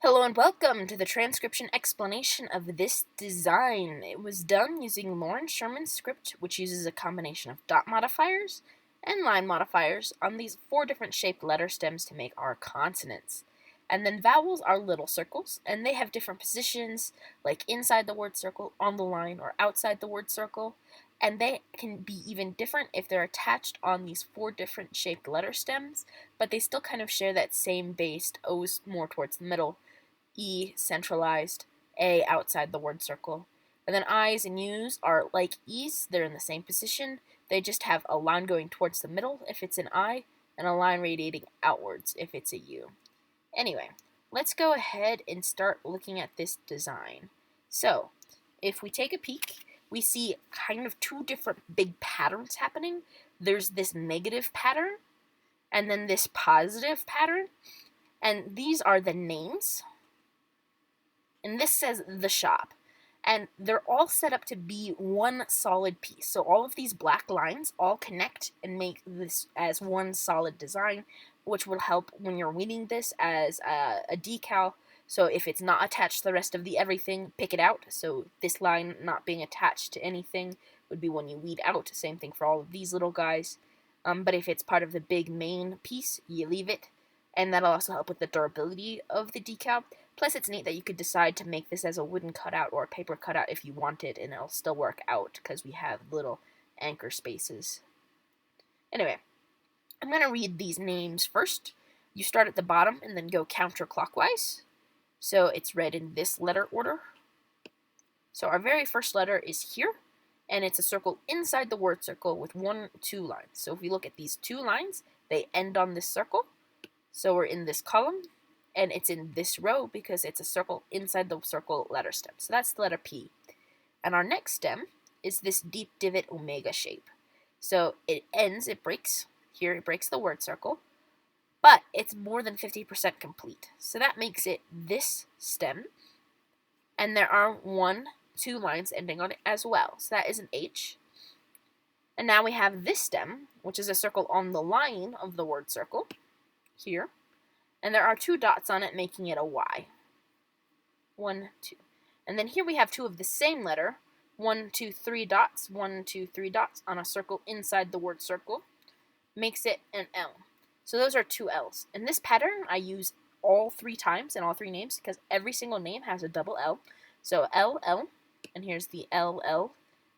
Hello and welcome to the transcription explanation of this design. It was done using Loren Sherman's script, which uses a combination of dot modifiers and line modifiers on these 4 different shaped letter stems to make our consonants. And then vowels are little circles, and they have different positions, like inside the word circle, on the line, or outside the word circle. And they can be even different if they're attached on these 4 different shaped letter stems, but they still kind of share that same base. O's more towards the middle, E centralized, A outside the word circle. And then I's and U's are like E's, they're in the same position. They just have a line going towards the middle if it's an I, and a line radiating outwards if it's a U. Anyway, let's go ahead and start looking at this design. So, if we take a peek, we see kind of 2 different big patterns happening. There's this negative pattern, and then this positive pattern, and these are the names. And this says the shop. And they're all set up to be one solid piece. So all of these black lines all connect and make this as one solid design, which will help when you're weeding this as a decal. So if it's not attached to the rest of the everything, pick it out. So this line not being attached to anything would be when you weed out. Same thing for all of these little guys. But if it's part of the big main piece, you leave it. And that'll also help with the durability of the decal. Plus, it's neat that you could decide to make this as a wooden cutout or a paper cutout if you wanted, and it'll still work out because we have little anchor spaces. Anyway, I'm going to read these names first. You start at the bottom and then go counterclockwise. So it's read in this letter order. So our very first letter is here, and it's a circle inside the word circle with 1, 2 lines. So if we look at these 2 lines, they end on this circle. So we're in this column, and it's in this row because it's a circle inside the circle letter stem. So that's the letter P. And our next stem is this deep divot omega shape. So it breaks, here it breaks the word circle, but it's more than 50% complete. So that makes it this stem, and there are 1, 2 lines ending on it as well. So that is an H. And now we have this stem, which is a circle on the line of the word circle, here. And there are 2 dots on it, making it a Y. 1, 2. And then here we have 2 of the same letter. 1, 2, 3 dots. 1, 2, 3 dots on a circle inside the word circle. Makes it an L. So those are 2 L's. In this pattern, I use all 3 times in all 3 names because every single name has a double L. So L, L, and here's the L, L,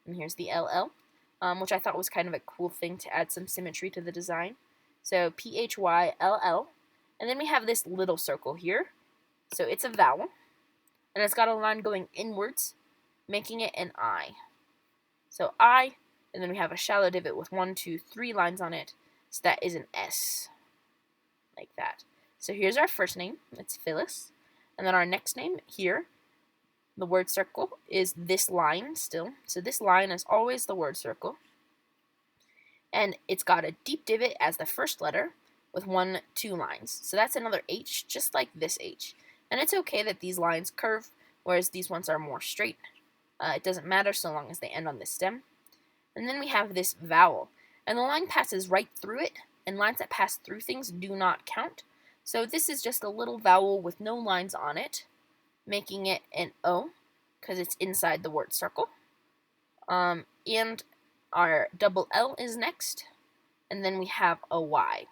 and here's the L, L, which I thought was kind of a cool thing to add some symmetry to the design. So P-H-Y-L-L. And then we have this little circle here. So it's a vowel. And it's got a line going inwards, making it an I. So I, and then we have a shallow divot with 1, 2, 3 lines on it. So that is an S. Like that. So here's our first name. It's Phyllis. And then our next name here, the word circle, is this line still. So this line is always the word circle. And it's got a deep divot as the first letter with 1, 2 lines. So that's another H, just like this H. And it's okay that these lines curve, whereas these ones are more straight. It doesn't matter so long as they end on this stem. And then we have this vowel. And the line passes right through it, and lines that pass through things do not count. So this is just a little vowel with no lines on it, making it an O, because it's inside the word circle. And our double L is next, and then we have a Y,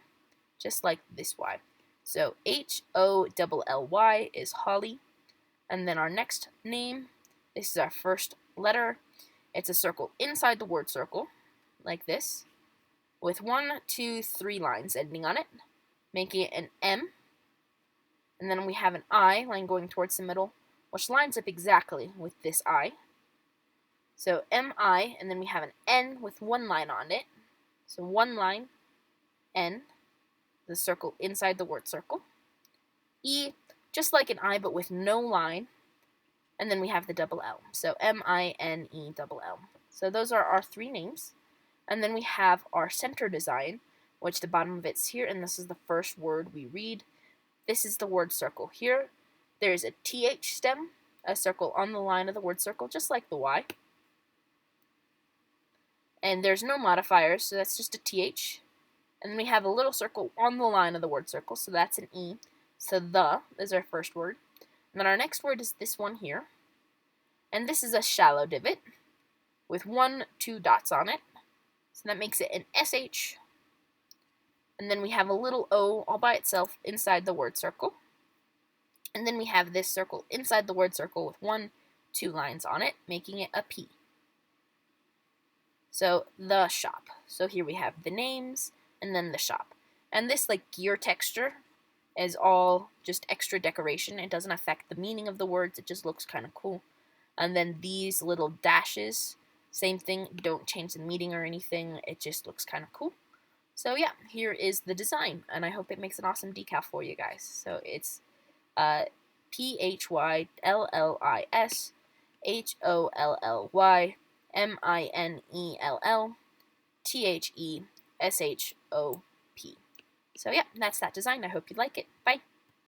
just like this Y. So H-O-L-L-Y is Holly, and then our next name, this is our first letter. It's a circle inside the word circle, like this, with 1, 2, 3 lines ending on it, making it an M. And then we have an I line going towards the middle, which lines up exactly with this I. So M-I, and then we have an N with 1 line on it. So 1 line, N, the circle inside the word circle. E, just like an I, but with no line. And then we have the double L. So M-I-N-E double L. So those are our 3 names. And then we have our center design, which the bottom of it's here, and this is the first word we read. This is the word circle here. There's a TH stem, a circle on the line of the word circle, just like the Y. And there's no modifiers, so that's just a TH. And then we have a little circle on the line of the word circle, so that's an E. So the is our first word. And then our next word is this one here. And this is a shallow divot with 2 dots on it. So that makes it an SH. And then we have a little O all by itself inside the word circle. And then we have this circle inside the word circle with 2 lines on it, making it a P. So the shop. So here we have the names and then the shop. And this like gear texture is all just extra decoration. It doesn't affect the meaning of the words. It just looks kind of cool. And then these little dashes, same thing, don't change the meaning or anything. It just looks kind of cool. So yeah, here is the design, and I hope it makes an awesome decal for you guys. So it's PHYLLISHOLLYMINELLTHESHOP. So yeah, that's that design. I hope you like it. Bye.